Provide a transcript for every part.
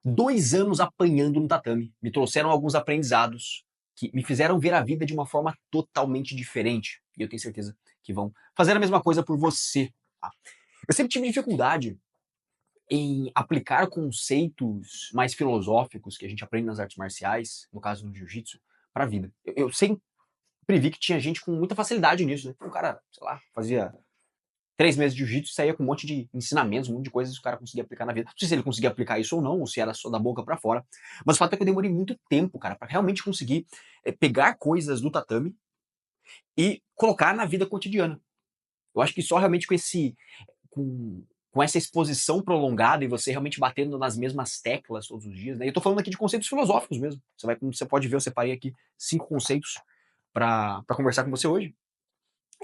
2 anos apanhando no tatame me trouxeram alguns aprendizados que me fizeram ver a vida de uma forma totalmente diferente. E eu tenho certeza que vão fazer a mesma coisa por você. Tá? Eu sempre tive dificuldade em aplicar conceitos mais filosóficos que a gente aprende nas artes marciais, no caso do jiu-jitsu, para a vida. Eu sempre vi que tinha gente com muita facilidade nisso. Né? Um cara, sei lá, fazia 3 meses de jiu-jitsu, saía com um monte de ensinamentos, um monte de coisas que o cara conseguia aplicar na vida. Não sei se ele conseguia aplicar isso ou não, ou se era só da boca pra fora. Mas o fato é que eu demorei muito tempo, cara, pra realmente conseguir pegar coisas do tatame e colocar na vida cotidiana. Eu acho que só realmente com essa exposição prolongada e você realmente batendo nas mesmas teclas todos os dias, né? Eu tô falando aqui de conceitos filosóficos mesmo. Como você pode ver, eu separei aqui 5 conceitos pra conversar com você hoje.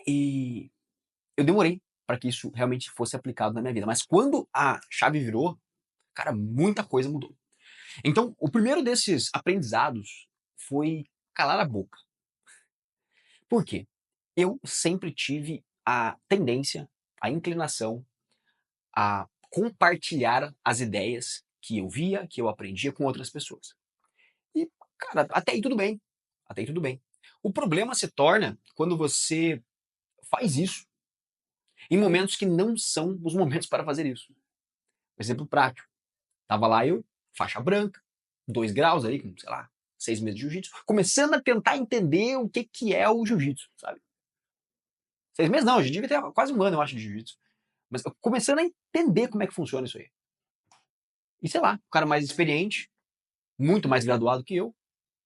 E eu demorei para que isso realmente fosse aplicado na minha vida. Mas quando a chave virou, cara, muita coisa mudou. Então, o primeiro desses aprendizados foi calar a boca. Por quê? Eu sempre tive a tendência, a inclinação a compartilhar as ideias que eu via, que eu aprendia com outras pessoas. E, cara, até aí tudo bem. Até aí tudo bem. O problema se torna quando você faz isso em momentos que não são os momentos para fazer isso. Exemplo prático. Tava lá eu, faixa branca, 2 graus aí, com, sei lá, 6 meses de jiu-jitsu, começando a tentar entender o que que é o jiu-jitsu, sabe? 6 meses não, eu já devia ter quase 1 ano, eu acho, de jiu-jitsu. Mas eu começando a entender como é que funciona isso aí. E sei lá, o cara mais experiente, muito mais graduado que eu,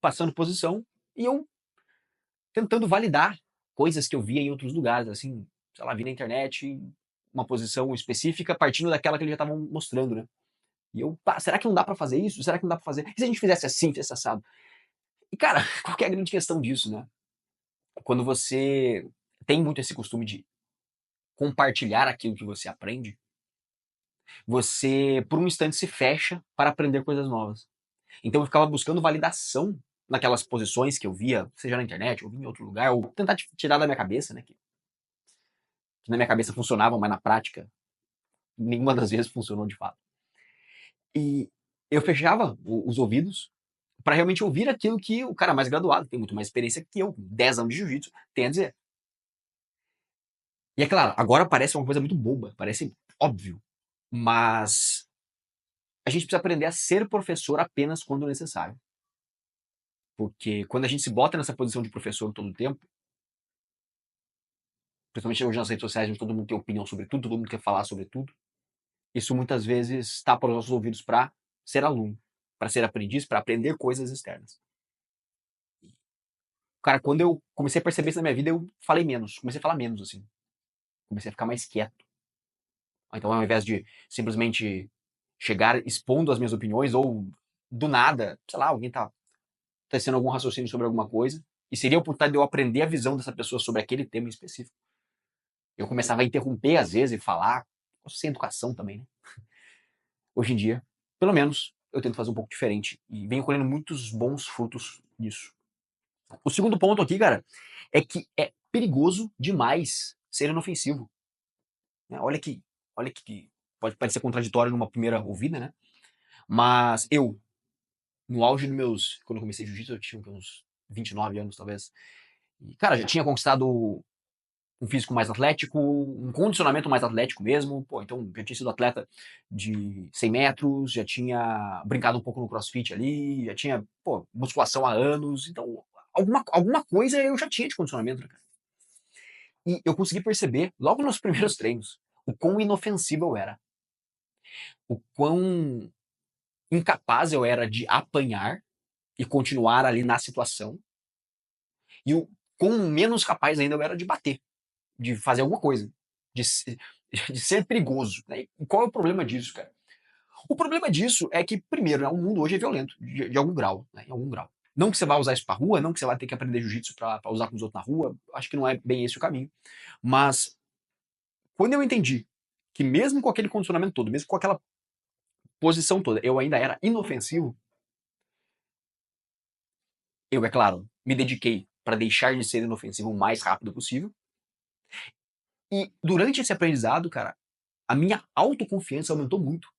passando posição, e eu tentando validar coisas que eu via em outros lugares, assim, sei lá, vi na internet uma posição específica partindo daquela que eles já estavam mostrando, né? E eu, pá, será que não dá pra fazer isso? Será que não dá pra fazer? E se a gente fizesse assim, fizesse assado? E, cara, qual que é a grande questão disso, né? Quando você tem muito esse costume de compartilhar aquilo que você aprende, você, por um instante, se fecha para aprender coisas novas. Então eu ficava buscando validação naquelas posições que eu via, seja na internet, ou em outro lugar, ou tentar tirar da minha cabeça, né? Que na minha cabeça funcionavam, mas na prática, nenhuma das vezes funcionou de fato. E eu fechava os ouvidos para realmente ouvir aquilo que o cara mais graduado, tem muito mais experiência que eu, 10 anos de jiu-jitsu, tem a dizer. E é claro, agora parece uma coisa muito boba, parece óbvio, mas a gente precisa aprender a ser professor apenas quando necessário. Porque quando a gente se bota nessa posição de professor todo o tempo, principalmente hoje nas redes sociais, onde todo mundo tem opinião sobre tudo, todo mundo quer falar sobre tudo, isso muitas vezes tapa os nossos ouvidos para ser aluno, para ser aprendiz, para aprender coisas externas. Cara, quando eu comecei a perceber isso na minha vida, eu falei menos, comecei a falar menos, assim. Comecei a ficar mais quieto. Então, ao invés de simplesmente chegar expondo as minhas opiniões, ou do nada, sei lá, alguém tá tecendo algum raciocínio sobre alguma coisa, e seria a oportunidade de eu aprender a visão dessa pessoa sobre aquele tema em específico. Eu começava a interromper às vezes e falar, sem educação também, né? Hoje em dia, pelo menos, eu tento fazer um pouco diferente e venho colhendo muitos bons frutos disso. O segundo ponto aqui, cara, é que é perigoso demais ser inofensivo. Né? Olha que pode parecer contraditório numa primeira ouvida, né? Mas eu, no auge dos meus, quando eu comecei jiu-jitsu, eu tinha uns 29 anos, talvez. E, cara, já tinha conquistado um físico mais atlético, um condicionamento mais atlético mesmo. Pô, então já tinha sido atleta de 100 metros, já tinha brincado um pouco no crossfit ali, já tinha, pô, musculação há anos. Então, alguma coisa eu já tinha de condicionamento, né, cara? E eu consegui perceber, logo nos primeiros treinos, o quão inofensivo eu era. O quão incapaz eu era de apanhar e continuar ali na situação. E o quão menos capaz ainda eu era de bater, de fazer alguma coisa, de, de ser perigoso. Né? E qual é o problema disso, cara? O problema disso é que, primeiro, né, o mundo hoje é violento, de algum grau, né, em algum grau. Não que você vá usar isso pra rua, não que você vai ter que aprender jiu-jitsu pra usar com os outros na rua, acho que não é bem esse o caminho. Mas, quando eu entendi que mesmo com aquele condicionamento todo, mesmo com aquela posição toda, eu ainda era inofensivo, eu, é claro, me dediquei para deixar de ser inofensivo o mais rápido possível. E durante esse aprendizado, cara, a minha autoconfiança aumentou muito.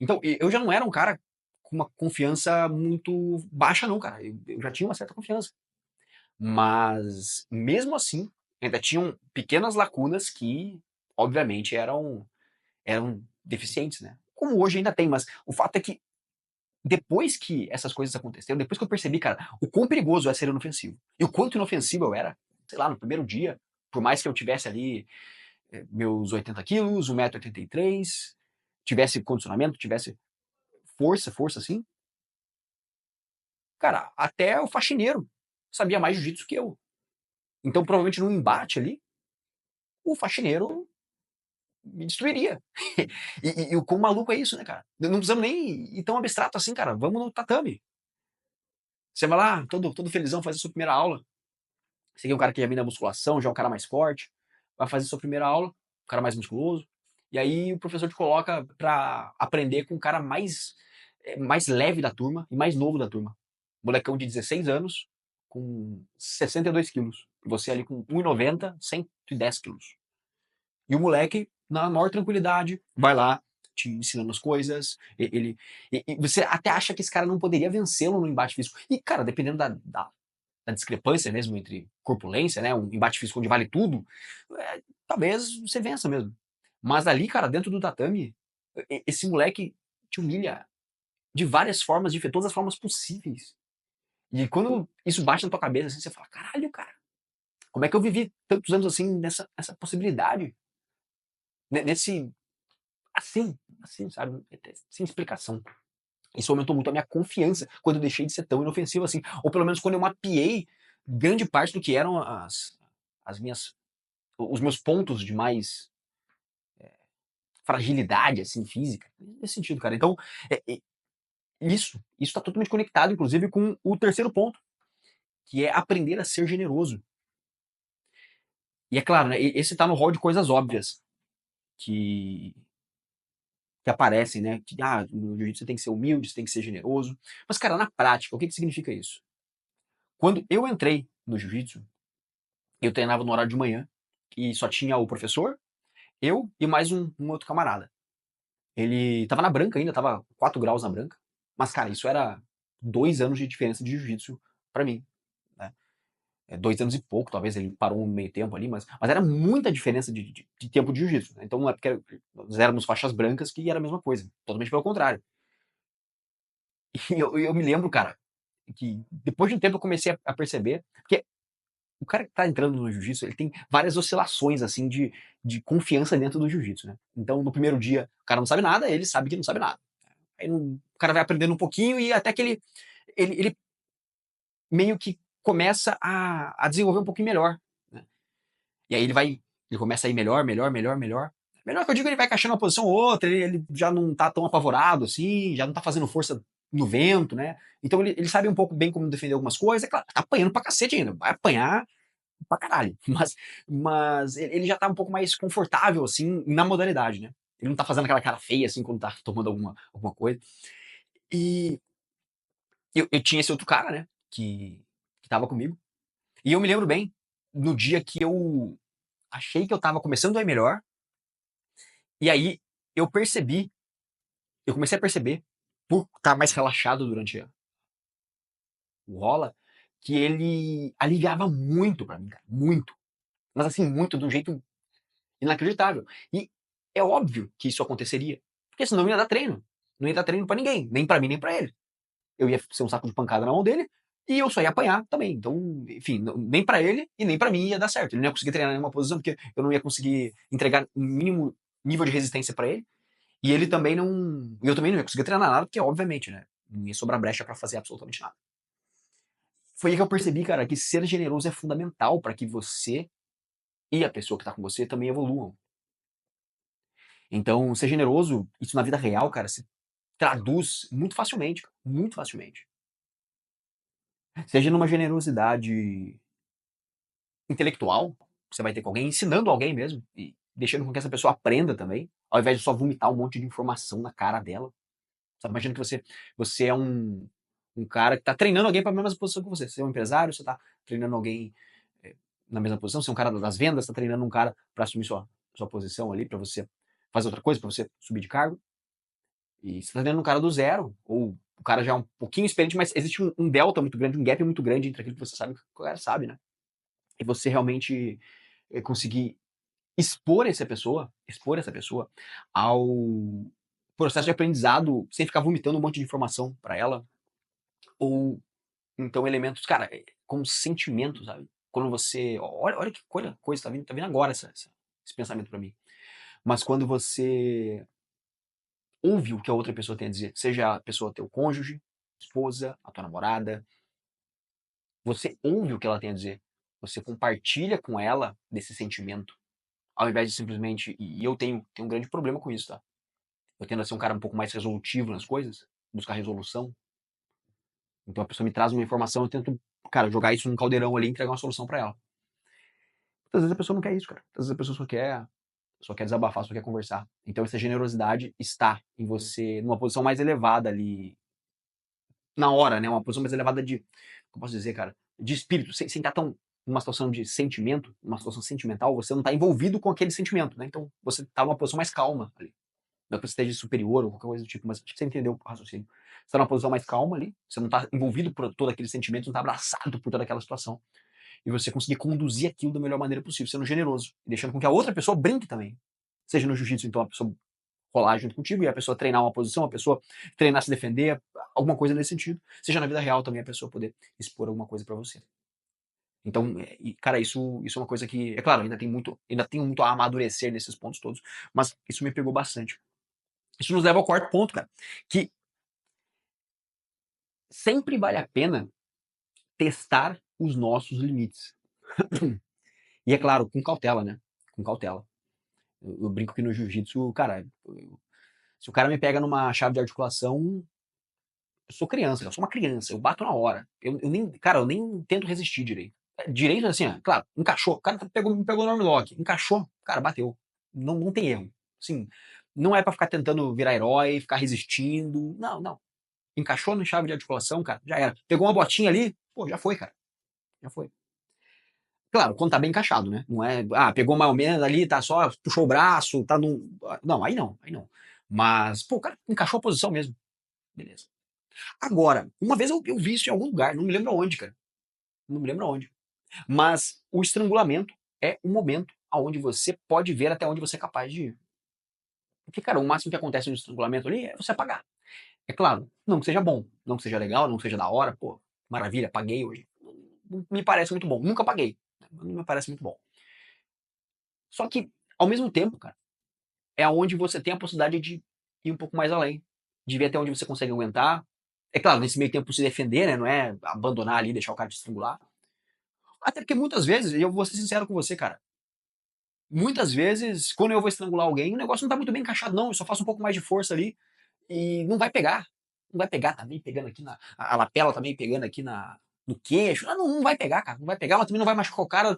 Então, eu já não era um cara com uma confiança muito baixa não, cara. Eu já tinha uma certa confiança. Mas, mesmo assim, ainda tinham pequenas lacunas que, obviamente, eram deficientes, né. Como hoje ainda tem, mas o fato é que depois que essas coisas aconteceram, depois que eu percebi, cara, o quão perigoso é ser inofensivo e o quanto inofensivo eu era, sei lá, no primeiro dia, por mais que eu tivesse ali meus 80 quilos, 1,83 m, tivesse condicionamento, tivesse força assim, cara, até o faxineiro sabia mais jiu-jitsu que eu. Então, provavelmente, num embate ali, o faxineiro me destruiria. E o quão maluco é isso, né, cara? Não precisamos nem ir tão abstrato assim, cara. Vamos no tatame. Você vai lá, todo felizão, faz a sua primeira aula. Você é um cara que já vem da musculação, já é um cara mais forte. Vai fazer a sua primeira aula, um cara mais musculoso. E aí o professor te coloca pra aprender com o cara mais leve da turma e mais novo da turma. Molecão de 16 anos, com 62 quilos. E você ali com 1,90 m, 110 quilos. E o moleque, na maior tranquilidade, vai lá, te ensinando as coisas. E você até acha que esse cara não poderia vencê-lo no embate físico. E, cara, dependendo da discrepância mesmo entre corpulência, né? Um embate físico onde vale tudo, talvez você vença mesmo. Mas ali, cara, dentro do tatame, esse moleque te humilha de várias formas, de todas as formas possíveis. E quando isso bate na tua cabeça, assim, você fala, caralho, cara, como é que eu vivi tantos anos assim nessa possibilidade? Nesse, assim, sabe? Sem explicação. Isso aumentou muito a minha confiança quando eu deixei de ser tão inofensivo assim. Ou pelo menos quando eu mapeei grande parte do que eram as minhas, os meus pontos de mais fragilidade, assim, física. Nesse sentido, cara. Então, é, é, isso está totalmente conectado, inclusive, com o terceiro ponto, que é aprender a ser generoso. E é claro, né, esse tá no rol de coisas óbvias que, que aparecem, né? Que, no jiu-jitsu você tem que ser humilde, você tem que ser generoso. Mas, cara, na prática, o que significa isso? Quando eu entrei no jiu-jitsu, eu treinava no horário de manhã, e só tinha o professor, eu e mais um outro camarada. Ele tava na branca ainda, tava 4 graus na branca. Mas, cara, isso era 2 anos de diferença de jiu-jitsu pra mim, né? 2 anos e pouco, talvez, ele parou um meio tempo ali, mas era muita diferença de tempo de jiu-jitsu, né? Então não é porque nós éramos faixas brancas que era a mesma coisa, totalmente pelo contrário. E eu me lembro, cara, que depois de um tempo eu comecei a perceber, porque o cara que tá entrando no jiu-jitsu, ele tem várias oscilações, assim, de confiança dentro do jiu-jitsu, né? Então, no primeiro dia, o cara não sabe nada, ele sabe que não sabe nada. Aí o cara vai aprendendo um pouquinho e até que ele meio que começa a desenvolver um pouquinho melhor, né? E aí ele começa a ir melhor, melhor, melhor, melhor. Melhor que eu digo, ele vai encaixando uma posição ou outra, ele já não tá tão apavorado assim, já não tá fazendo força no vento, né? Então ele sabe um pouco bem como defender algumas coisas. É claro, tá apanhando pra cacete ainda, vai apanhar pra caralho. Mas ele já tá um pouco mais confortável, assim, na modalidade, né? Ele não tá fazendo aquela cara feia, assim, quando tá tomando alguma coisa. E eu tinha esse outro cara, né? Que tava comigo. E eu me lembro bem, no dia que eu achei que eu tava começando a ir melhor, e aí eu percebi, eu comecei a perceber, por estar mais relaxado durante o rola, que ele aliviava muito pra mim, cara. Muito. Mas assim, muito, de um jeito inacreditável. E é óbvio que isso aconteceria. Porque senão não ia dar treino. Não ia dar treino pra ninguém. Nem pra mim, nem pra ele. Eu ia ser um saco de pancada na mão dele e eu só ia apanhar também. Então, enfim, nem pra ele e nem pra mim ia dar certo. Ele não ia conseguir treinar em nenhuma posição porque eu não ia conseguir entregar o mínimo nível de resistência pra ele. E ele também não. E eu também não ia conseguir treinar nada porque, obviamente, né? Não ia sobrar brecha pra fazer absolutamente nada. Foi aí que eu percebi, cara, que ser generoso é fundamental pra que você e a pessoa que tá com você também evoluam. Então, ser generoso, isso na vida real, cara, se traduz muito facilmente, cara, muito facilmente. Seja numa generosidade intelectual, você vai ter com alguém, ensinando alguém mesmo, e deixando com que essa pessoa aprenda também, ao invés de só vomitar um monte de informação na cara dela. Sabe, imagina que você é um cara que tá treinando alguém para a mesma posição que você. Você é um empresário, você tá treinando alguém na mesma posição, você é um cara das vendas, tá treinando um cara para assumir sua posição ali, para você fazer outra coisa, para você subir de cargo. E você tá treinando um cara do zero, ou o cara já é um pouquinho experiente, mas existe um delta muito grande, um gap muito grande entre aquilo que você sabe e o que o cara sabe, né? E você realmente conseguir expor essa pessoa ao processo de aprendizado sem ficar vomitando um monte de informação para ela, ou então elementos, cara, como sentimento, sabe? Quando você, olha que coisa tá vindo agora esse pensamento para mim. Mas quando você ouve o que a outra pessoa tem a dizer, seja a pessoa teu cônjuge, esposa, a tua namorada, você ouve o que ela tem a dizer, você compartilha com ela desse sentimento, ao invés de simplesmente, e eu tenho um grande problema com isso, tá? Eu tendo a ser um cara um pouco mais resolutivo nas coisas, buscar resolução. Então a pessoa me traz uma informação, eu tento, cara, jogar isso num caldeirão ali e entregar uma solução para ela. Muitas vezes a pessoa não quer isso, cara. Muitas vezes a pessoa só quer desabafar, só quer conversar. Então essa generosidade está em você numa posição mais elevada ali, na hora, né? Uma posição mais elevada de, como posso dizer, cara, de espírito, sem estar tão numa situação de sentimento, numa situação sentimental, você não está envolvido com aquele sentimento, né? Então você está numa posição mais calma ali. Não é que você esteja superior ou qualquer coisa do tipo, mas acho que você entendeu o raciocínio. Você está numa posição mais calma ali, você não está envolvido por todo aquele sentimento, não está abraçado por toda aquela situação. E você conseguir conduzir aquilo da melhor maneira possível, sendo generoso, e deixando com que a outra pessoa brinque também. Seja no jiu-jitsu, então, a pessoa rolar junto contigo e a pessoa treinar uma posição, a pessoa treinar se defender, alguma coisa nesse sentido. Seja na vida real também a pessoa poder expor alguma coisa para você. Então, cara, isso é uma coisa que, é claro, ainda tenho muito a amadurecer nesses pontos todos, mas isso me pegou bastante. Isso nos leva ao quarto ponto, cara, que sempre vale a pena testar os nossos limites. E é claro, com cautela, né? Com cautela. Eu brinco que no jiu-jitsu, cara, se o cara me pega numa chave de articulação, eu sou criança, eu sou uma criança, eu bato na hora. Eu nem tento resistir direito. Direito, assim, claro, encaixou. O cara me pegou no armlock, encaixou, cara, bateu. Não tem erro. Assim, não é pra ficar tentando virar herói, ficar resistindo. Não, não. Encaixou na chave de articulação, cara, já era. Pegou uma botinha ali, pô, já foi, cara. Já foi. Claro, quando tá bem encaixado, né? Não é, pegou mais ou menos ali, tá só, puxou o braço, tá num. Não, aí não, aí não. Mas, pô, o cara encaixou a posição mesmo. Beleza. Agora, uma vez eu vi isso em algum lugar, não me lembro aonde, cara. Não me lembro aonde. Mas o estrangulamento é um momento onde você pode ver até onde você é capaz de ir. Porque, cara, o máximo que acontece no estrangulamento ali é você apagar. É claro, não que seja bom, não que seja legal, não que seja da hora, pô, maravilha, paguei hoje. Não me parece muito bom. Nunca paguei. Não me parece muito bom. Só que, ao mesmo tempo, cara, é onde você tem a possibilidade de ir um pouco mais além. De ver até onde você consegue aguentar. É claro, nesse meio tempo se defender, né? Não é abandonar ali, deixar o cara te estrangular. Até porque muitas vezes, e eu vou ser sincero com você, cara, muitas vezes, quando eu vou estrangular alguém, o negócio não tá muito bem encaixado, não. Eu só faço um pouco mais de força ali e não vai pegar. Não vai pegar, tá meio pegando aqui na. A lapela tá meio pegando aqui no queixo. Não vai pegar, cara. Não vai pegar, mas também não vai machucar o cara.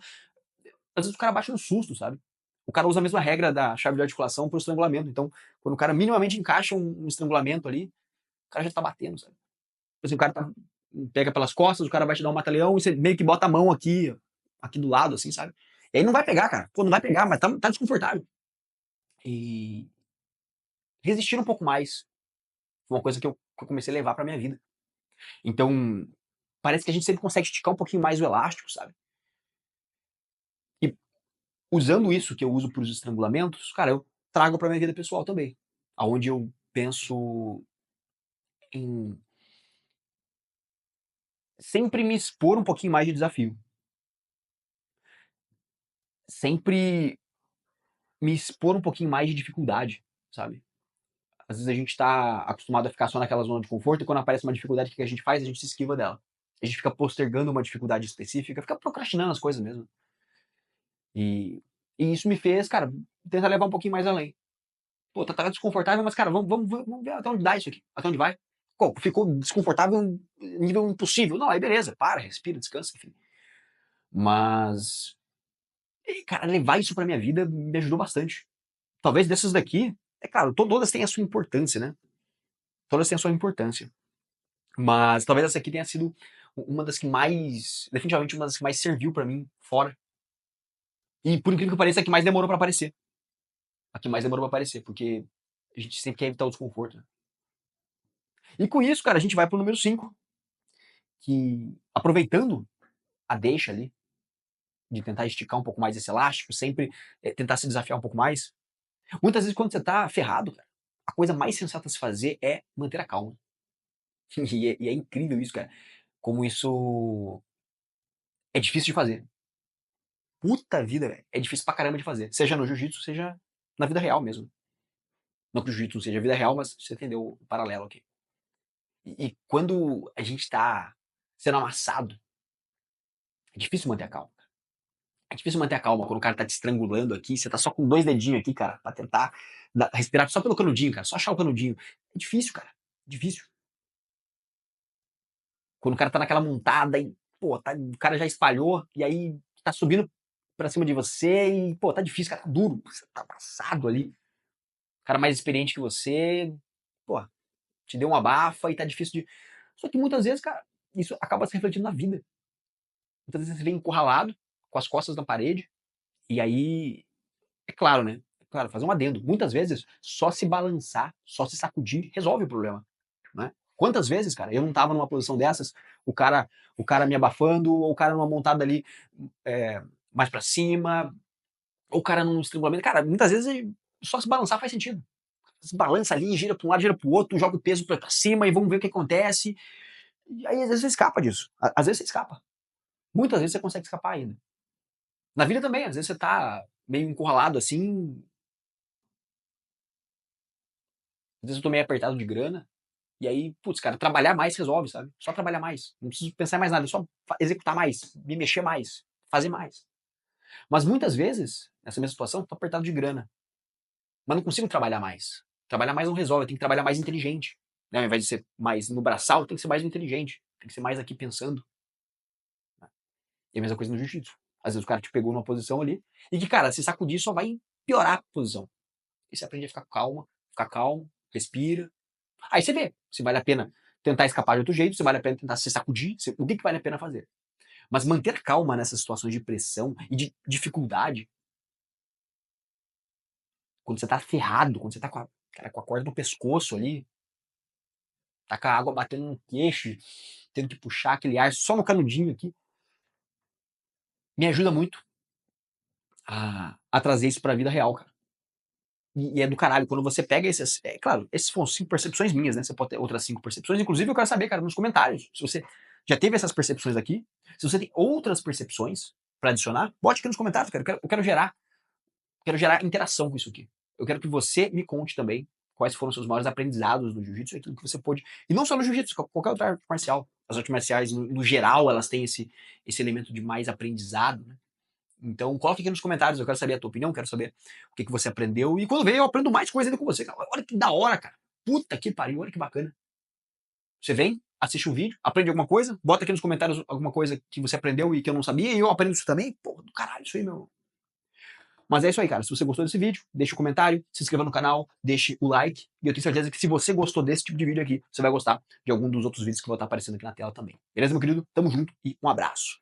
Às vezes o cara bate no susto, sabe? O cara usa a mesma regra da chave de articulação pro estrangulamento. Então, quando o cara minimamente encaixa um estrangulamento ali, o cara já tá batendo, sabe? Tipo assim, o cara pega pelas costas, o cara vai te dar um mata-leão e você meio que bota a mão aqui do lado, assim, sabe? E aí não vai pegar, cara. Pô, não vai pegar, mas tá desconfortável. E resistir um pouco mais foi uma coisa que eu comecei a levar pra minha vida. Então, parece que a gente sempre consegue esticar um pouquinho mais o elástico, sabe? E usando isso que eu uso pros estrangulamentos, cara, eu trago pra minha vida pessoal também. Aonde eu penso em sempre me expor um pouquinho mais de desafio. Sempre me expor um pouquinho mais de dificuldade, sabe? Às vezes a gente tá acostumado a ficar só naquela zona de conforto e quando aparece uma dificuldade, o que a gente faz? A gente se esquiva dela. A gente fica postergando uma dificuldade específica, fica procrastinando as coisas mesmo. E, e isso me fez, cara, tentar levar um pouquinho mais além. Pô, tá desconfortável, mas, cara, vamos ver até onde dá isso aqui. Até onde vai. Pô, ficou desconfortável nível impossível. Não, aí beleza, para, respira, descansa, enfim. Mas, cara, levar isso pra minha vida me ajudou bastante. Talvez dessas daqui, é claro, todas têm a sua importância, né? Todas têm a sua importância. Mas talvez essa aqui tenha sido uma das que mais, definitivamente uma das que mais serviu pra mim fora. E por incrível que pareça, a que mais demorou pra aparecer. A que mais demorou pra aparecer, porque a gente sempre quer evitar o desconforto, né? E com isso, cara, a gente vai pro número 5, que aproveitando a deixa ali, de tentar esticar um pouco mais esse elástico, sempre tentar se desafiar um pouco mais. Muitas vezes quando você tá ferrado, cara, a coisa mais sensata a se fazer é manter a calma. E é incrível isso, cara, como isso é difícil de fazer. Puta vida, velho, é difícil pra caramba de fazer. Seja no jiu-jitsu, seja na vida real mesmo. Não que o jiu-jitsu não seja a vida real, mas você entendeu o paralelo aqui. E quando a gente tá sendo amassado, é difícil manter a calma. É difícil manter a calma quando o cara tá te estrangulando aqui, você tá só com 2 dedinhos aqui, cara, pra tentar respirar só pelo canudinho, cara, só achar o canudinho. É difícil, cara, difícil. Quando o cara tá naquela montada e, pô, o cara já espalhou, e aí tá subindo pra cima de você e, pô, tá difícil, cara, tá duro, você tá amassado ali. O cara mais experiente que você, pô, te deu uma bafa e tá difícil de. Só que muitas vezes, cara, isso acaba se refletindo na vida. Muitas vezes você vem encurralado, com as costas na parede, e aí, é claro, né? É claro, fazer um adendo. Muitas vezes, só se balançar, só se sacudir, resolve o problema. Né? Quantas vezes, cara, eu não tava numa posição dessas, o cara, o cara me abafando, ou o cara numa montada ali é, mais pra cima, ou o cara num estrangulamento. Cara, muitas vezes só se balançar faz sentido. Se balança ali, gira pra um lado, gira pro outro, joga o peso pra cima e vamos ver o que acontece. E aí, às vezes, você escapa disso. Às vezes você escapa. Muitas vezes você consegue escapar ainda. Na vida também, às vezes você tá meio encurralado assim, às vezes eu tô meio apertado de grana, e aí, putz, cara, trabalhar mais resolve, sabe? Só trabalhar mais. Não preciso pensar em mais nada, é só executar mais, me mexer mais, fazer mais. Mas muitas vezes, nessa mesma situação, tô apertado de grana, mas não consigo trabalhar mais. Trabalhar mais não resolve, eu tenho que trabalhar mais inteligente. Né? Ao invés de ser mais no braçal, tem que ser mais no inteligente. Tem que ser mais aqui pensando. Né? E a mesma coisa no jiu-jitsu. Às vezes o cara te pegou numa posição ali, e que, cara, se sacudir só vai piorar a posição. E você aprende a ficar calmo, respira. Aí você vê se vale a pena tentar escapar de outro jeito, se vale a pena tentar se sacudir, o que vale a pena fazer. Mas manter calma nessas situações de pressão e de dificuldade, quando você tá ferrado, quando você tá com a corda no pescoço ali, tá com a água batendo no queixo, tendo que puxar aquele ar só no canudinho aqui, me ajuda muito a trazer isso pra vida real, cara. E é do caralho, quando você pega esses. É claro, esses foram 5 percepções minhas, né? Você pode ter outras 5 percepções. Inclusive, eu quero saber, cara, nos comentários, se você já teve essas percepções aqui, se você tem outras percepções pra adicionar, bote aqui nos comentários, cara. Eu quero gerar interação com isso aqui. Eu quero que você me conte também quais foram os seus maiores aprendizados no jiu-jitsu, aquilo que você pôde. E não só no jiu-jitsu, qualquer outra arte marcial. As artes marciais, no geral, elas têm esse elemento de mais aprendizado, né? Então, coloque aqui nos comentários, eu quero saber a tua opinião, quero saber o que você aprendeu. E quando vem, eu aprendo mais coisa ainda com você, cara. Olha que da hora, cara. Puta que pariu, olha que bacana. Você vem, assiste um vídeo, aprende alguma coisa, bota aqui nos comentários alguma coisa que você aprendeu e que eu não sabia, e eu aprendo isso também. Pô, do caralho, isso aí, meu. Mas é isso aí, cara. Se você gostou desse vídeo, deixa o um comentário, se inscreva no canal, deixe o like. E eu tenho certeza que se você gostou desse tipo de vídeo aqui, você vai gostar de algum dos outros vídeos que vão estar aparecendo aqui na tela também. Beleza, meu querido? Tamo junto e um abraço.